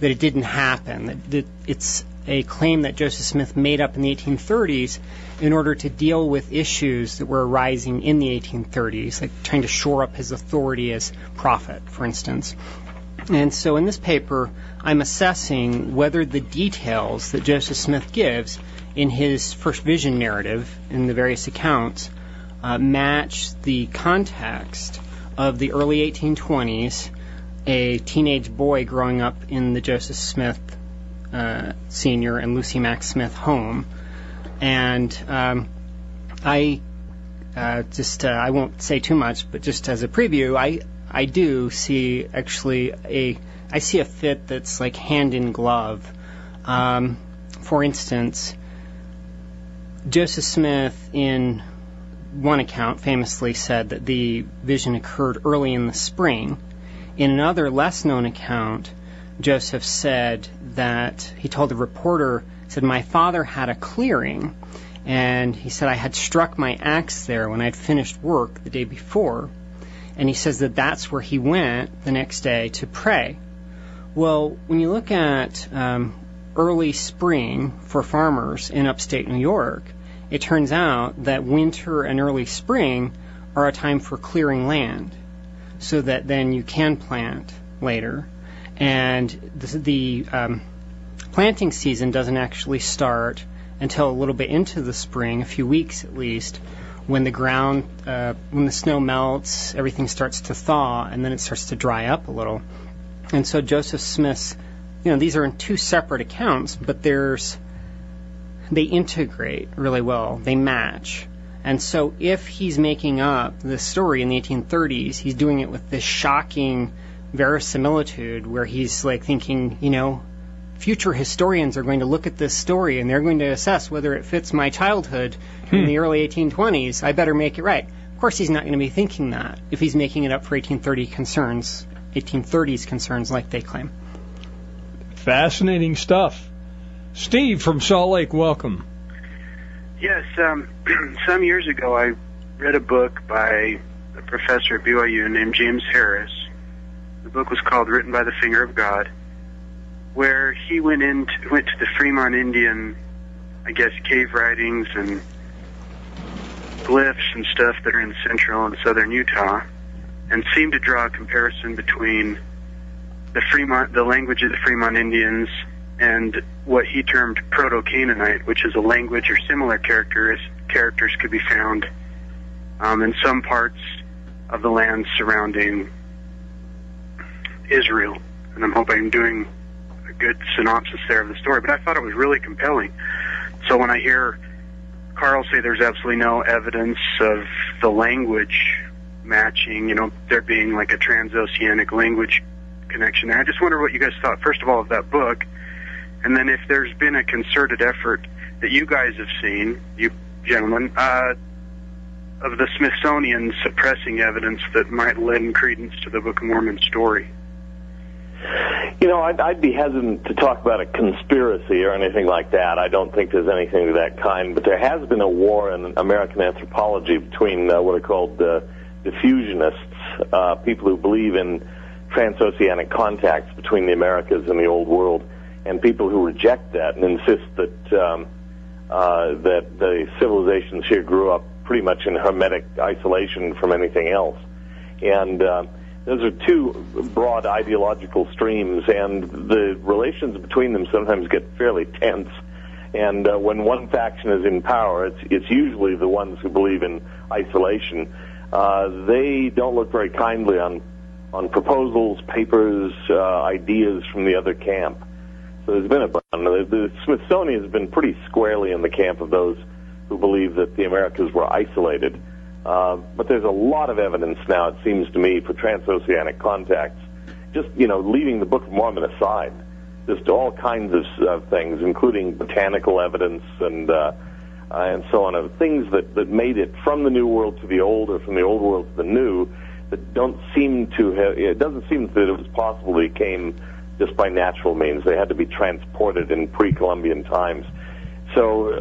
that it didn't happen. That it's a claim that Joseph Smith made up in the 1830s in order to deal with issues that were arising in the 1830s, like trying to shore up his authority as prophet, for instance. And so in this paper, I'm assessing whether the details that Joseph Smith gives in his first vision narrative in the various accounts match the context of the early 1820s, a teenage boy growing up in the Joseph Smith Sr. and Lucy Mack Smith home. And I won't say too much, but just as a preview, I do see actually I see a fit that's like hand in glove. For instance, Joseph Smith in one account famously said that the vision occurred early in the spring. In another less known account, Joseph said that he told the reporter, said, "My father had a clearing," and he said, "I had struck my axe there when I'd finished work the day before." And he says that that's where he went the next day to pray. Well, when you look at early spring for farmers in upstate New York, it turns out that winter and early spring are a time for clearing land so that then you can plant later. And the planting season doesn't actually start until a little bit into the spring, a few weeks at least, when the ground, when the snow melts, everything starts to thaw, and then it starts to dry up a little. And so Joseph Smith's, these are in two separate accounts, but they integrate really well. They match. And so if he's making up this story in the 1830s, he's doing it with this shocking verisimilitude where he's like thinking, future historians are going to look at this story and they're going to assess whether it fits my childhood in the early 1820s. I better make it right. Of course, he's not going to be thinking that if he's making it up for 1830s concerns like they claim. Fascinating stuff. Steve from Salt Lake, welcome. Yes, some years ago I read a book by a professor at BYU named James Harris. The book was called Written by the Finger of God, where he went to the Fremont Indian, cave writings and glyphs and stuff that are in central and southern Utah, and seemed to draw a comparison between the language of the Fremont Indians and what he termed Proto-Canaanite, which is a language or similar characters could be found in some parts of the land surrounding Israel. And I'm hoping I'm doing a good synopsis there of the story, but I thought it was really compelling. So when I hear Carl say there's absolutely no evidence of the language matching, there being like a transoceanic language connection there, I just wonder what you guys thought, first of all, of that book, and then if there's been a concerted effort that you guys have seen, you gentlemen, of the Smithsonian suppressing evidence that might lend credence to the Book of Mormon story. I'd be hesitant to talk about a conspiracy or anything like that. I don't think there's anything of that kind. But there has been a war in American anthropology between what are called diffusionists, people who believe in transoceanic contacts between the Americas and the Old World, and people who reject that and insist that that the civilizations here grew up pretty much in hermetic isolation from anything else. And those are two broad ideological streams, and the relations between them sometimes get fairly tense. And when one faction is in power, it's usually the ones who believe in isolation. They don't look very kindly on proposals, papers, ideas from the other camp. So there's been the Smithsonian has been pretty squarely in the camp of those who believe that the Americas were isolated. But there's a lot of evidence now, it seems to me, for transoceanic contacts. Just, leaving the Book of Mormon aside, just all kinds of things, including botanical evidence and so on, things that made it from the New World to the Old, or from the Old World to the New, that don't seem to have. It doesn't seem that it was possible they came just by natural means. They had to be transported in pre-Columbian times. So,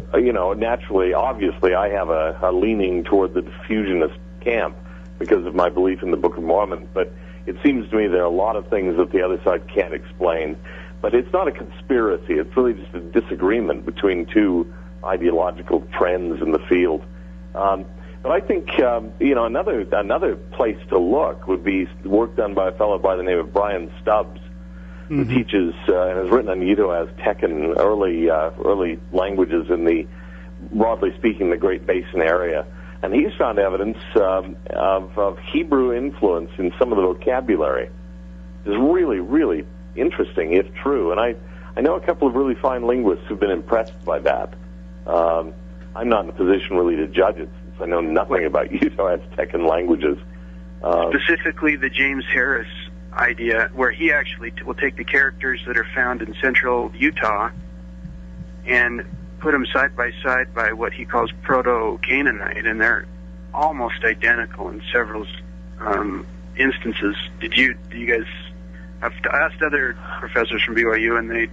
naturally, obviously, I have a leaning toward the diffusionist camp because of my belief in the Book of Mormon. But it seems to me there are a lot of things that the other side can't explain. But it's not a conspiracy. It's really just a disagreement between two ideological trends in the field. But I think, another place to look would be work done by a fellow by the name of Brian Stubbs, who teaches and has written on Uto-Aztec and early languages in the, broadly speaking, the Great Basin area. And he's found evidence of Hebrew influence in some of the vocabulary. It's really, really interesting, if true. And I know a couple of really fine linguists who've been impressed by that. I'm not in a position really to judge it, since I know nothing about Uto-Aztec and languages. Specifically the James Harris idea, where he actually will take the characters that are found in central Utah and put them side by side by what he calls Proto-Canaanite, and they're almost identical in several instances. Do you guys have asked other professors from BYU, and they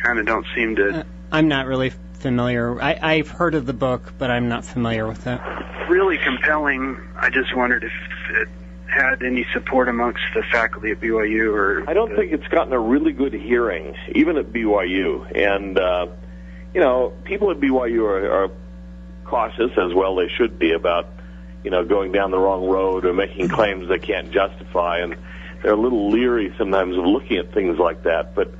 kind of don't seem to... I'm not really familiar. I've heard of the book, but I'm not familiar with it. Really compelling. I just wondered if it had any support amongst the faculty at BYU, or... I don't think it's gotten a really good hearing, even at BYU. And, people at BYU are cautious, as well they should be, about, going down the wrong road or making claims they can't justify. And they're a little leery sometimes of looking at things like that. But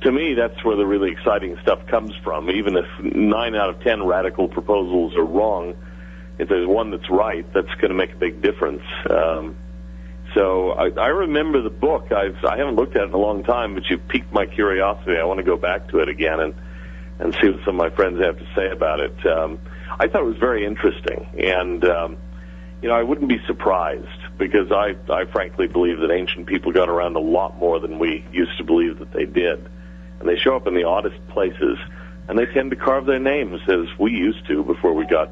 to me, that's where the really exciting stuff comes from. Even if 9 out of 10 radical proposals are wrong, if there's one that's right, that's going to make a big difference. So I remember the book. I haven't looked at it in a long time, but you piqued my curiosity. I want to go back to it again and see what some of my friends have to say about it. I thought it was very interesting, and I wouldn't be surprised, because I frankly believe that ancient people got around a lot more than we used to believe that they did. And they show up in the oddest places, and they tend to carve their names as we used to before we got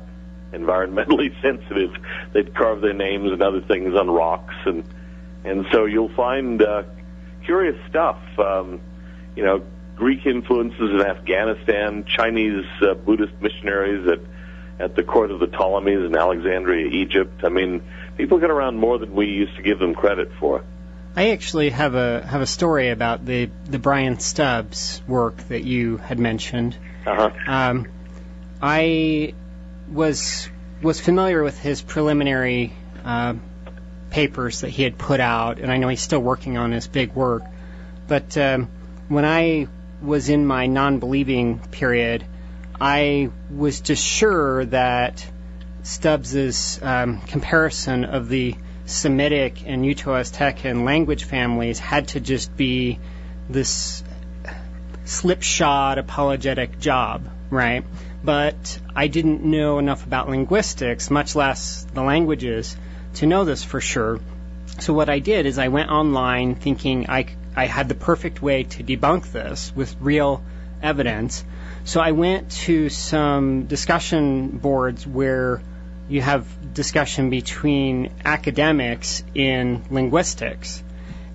environmentally sensitive. They'd carve their names and other things on rocks, and so you'll find curious stuff. Greek influences in Afghanistan, Chinese Buddhist missionaries at the court of the Ptolemies in Alexandria, Egypt. I mean, people get around more than we used to give them credit for. I actually have a story about the Brian Stubbs work that you had mentioned. I was familiar with his preliminary papers that he had put out, and I know he's still working on his big work. But when I was in my non-believing period, I was just sure that Stubbs's comparison of the Semitic and Uto-Aztecan language families had to just be this slipshod apologetic job, right? But I didn't know enough about linguistics, much less the languages, to know this for sure. So what I did is I went online thinking I had the perfect way to debunk this with real evidence. So I went to some discussion boards where you have discussion between academics in linguistics.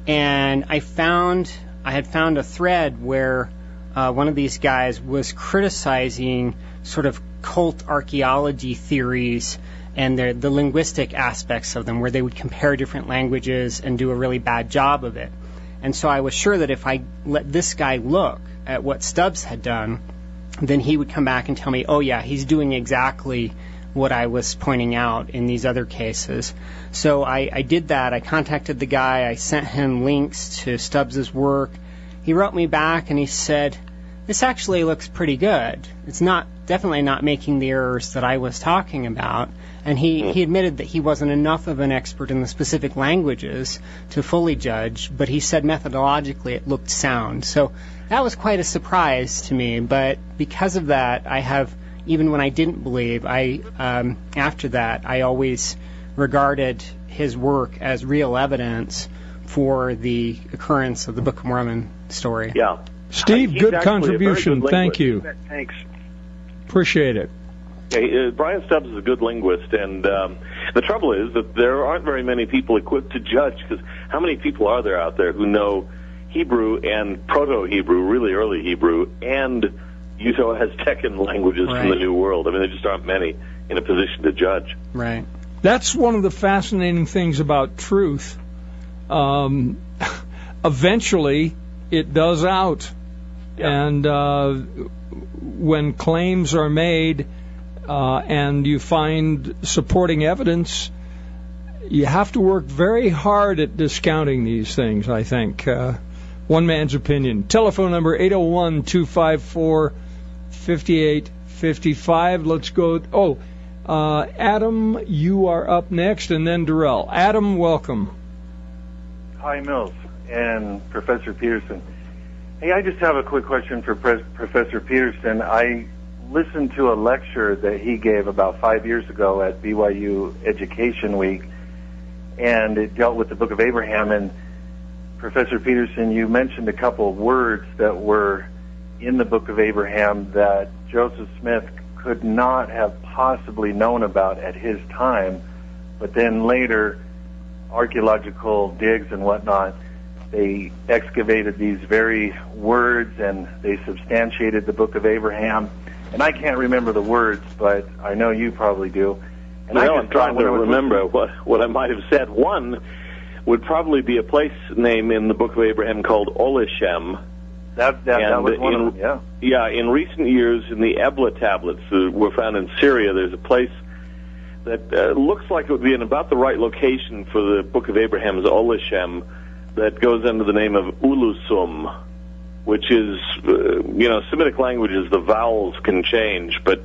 And I found I had found a thread where one of these guys was criticizing sort of cult archaeology theories and the linguistic aspects of them, where they would compare different languages and do a really bad job of it. And so I was sure that if I let this guy look at what Stubbs had done, then he would come back and tell me, oh yeah, he's doing exactly what I was pointing out in these other cases. So I did that. I contacted the guy. I sent him links to Stubbs's work. He wrote me back and he said, this actually looks pretty good. It's definitely not making the errors that I was talking about. And he admitted that he wasn't enough of an expert in the specific languages to fully judge, but he said methodologically it looked sound. So that was quite a surprise to me. But because of that, I have, even when I didn't believe, after that, I always regarded his work as real evidence for the occurrence of the Book of Mormon story. Yeah. Steve, good contribution. Thank you. Thanks. Appreciate it. Yeah, Brian Stubbs is a good linguist, and the trouble is that there aren't very many people equipped to judge, because how many people are there out there who know Hebrew and Proto-Hebrew, really early Hebrew, and Uto-Aztecan languages from the New World? I mean, there just aren't many in a position to judge. Right. That's one of the fascinating things about truth. Eventually, it does out. Yeah. And when claims are made and you find supporting evidence, you have to work very hard at discounting these things, I think. One man's opinion. Telephone number 801-254-5855. Let's go. Adam, you are up next, and then Darrell. Adam, welcome. Hi, Mills and Professor Peterson. Hey, I just have a quick question for Professor Peterson. I listened to a lecture that he gave about 5 years ago at BYU Education Week, and it dealt with the Book of Abraham. And Professor Peterson, you mentioned a couple of words that were in the Book of Abraham that Joseph Smith could not have possibly known about at his time, but then later, archaeological digs and whatnot, they excavated these very words and they substantiated the Book of Abraham. And I can't remember the words, but I know you probably do. And I'm trying to remember what I might have said. One would probably be a place name in the Book of Abraham called Olishem. That was one of them, yeah. Yeah, in recent years, in the Ebla tablets that were found in Syria, there's a place that looks like it would be in about the right location for the Book of Abraham's Olishem, that goes under the name of Ulusum, which is, Semitic languages, the vowels can change, but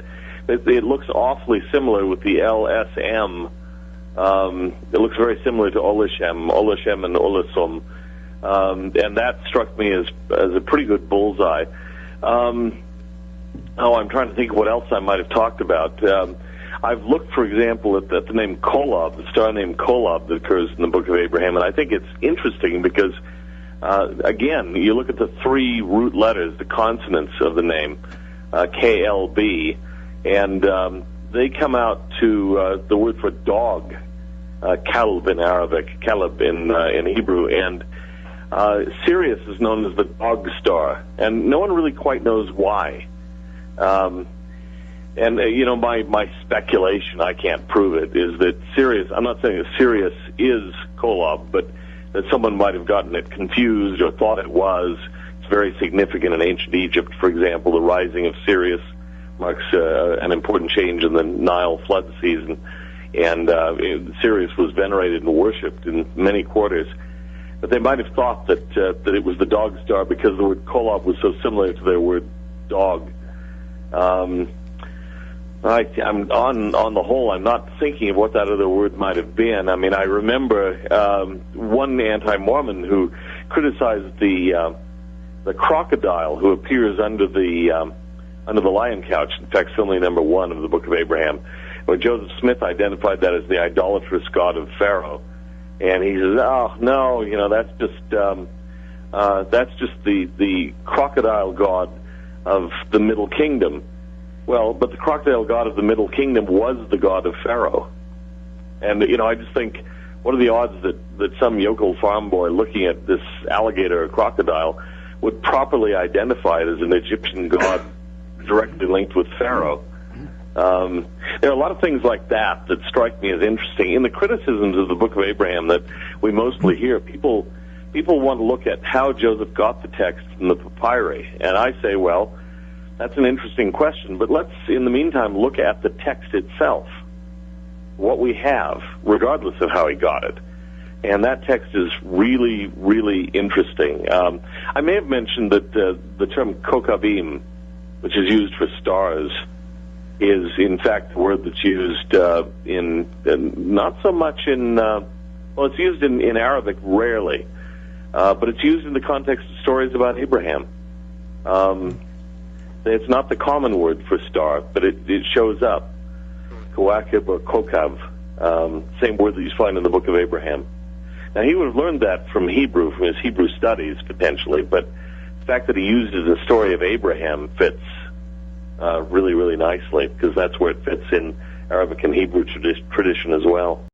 it looks awfully similar with the LSM. It looks very similar to Olishem and Ulusum. And that struck me as a pretty good bullseye. I'm trying to think of what else I might have talked about. I've looked, for example, at the name Kolob, the star name Kolob that occurs in the Book of Abraham, and I think it's interesting because, again, you look at the three root letters, the consonants of the name, KLB, and they come out to the word for dog, kalb in Arabic, kalb in Hebrew, and Sirius is known as the dog star, and no one really quite knows why. My speculation, I can't prove it, is that Sirius, I'm not saying that Sirius is Kolob, but that someone might have gotten it confused or thought it was. It's very significant in ancient Egypt, for example. The rising of Sirius marks an important change in the Nile flood season, and Sirius was venerated and worshipped in many quarters. But they might have thought that it was the dog star because the word Kolob was so similar to their word dog. I'm on the whole, I'm not thinking of what that other word might have been. I mean, I remember one anti-Mormon who criticized the crocodile who appears under the lion couch in facsimile number 1 of the Book of Abraham, where Joseph Smith identified that as the idolatrous god of Pharaoh, and he says, "Oh no, that's just the crocodile god of the Middle Kingdom." Well, but the crocodile god of the Middle Kingdom was the god of Pharaoh. And, I just think, what are the odds that some yokel farm boy looking at this alligator or crocodile would properly identify it as an Egyptian god directly linked with Pharaoh. There are a lot of things like that that strike me as interesting. In the criticisms of the Book of Abraham that we mostly hear, people want to look at how Joseph got the text from the papyri. And I say, well, that's an interesting question, but let's, in the meantime, look at the text itself, what we have, regardless of how he got it. And that text is really, really interesting. I may have mentioned that the term kokavim, which is used for stars, is in fact the word that's used in not so much in, well, it's used in Arabic rarely, but it's used in the context of stories about Abraham. It's not the common word for star, but it shows up. Kawakib or kokav, same word that you find in the Book of Abraham. Now, he would have learned that from Hebrew, from his Hebrew studies, potentially, but the fact that he uses the story of Abraham fits really, really nicely, because that's where it fits in Arabic and Hebrew tradition as well.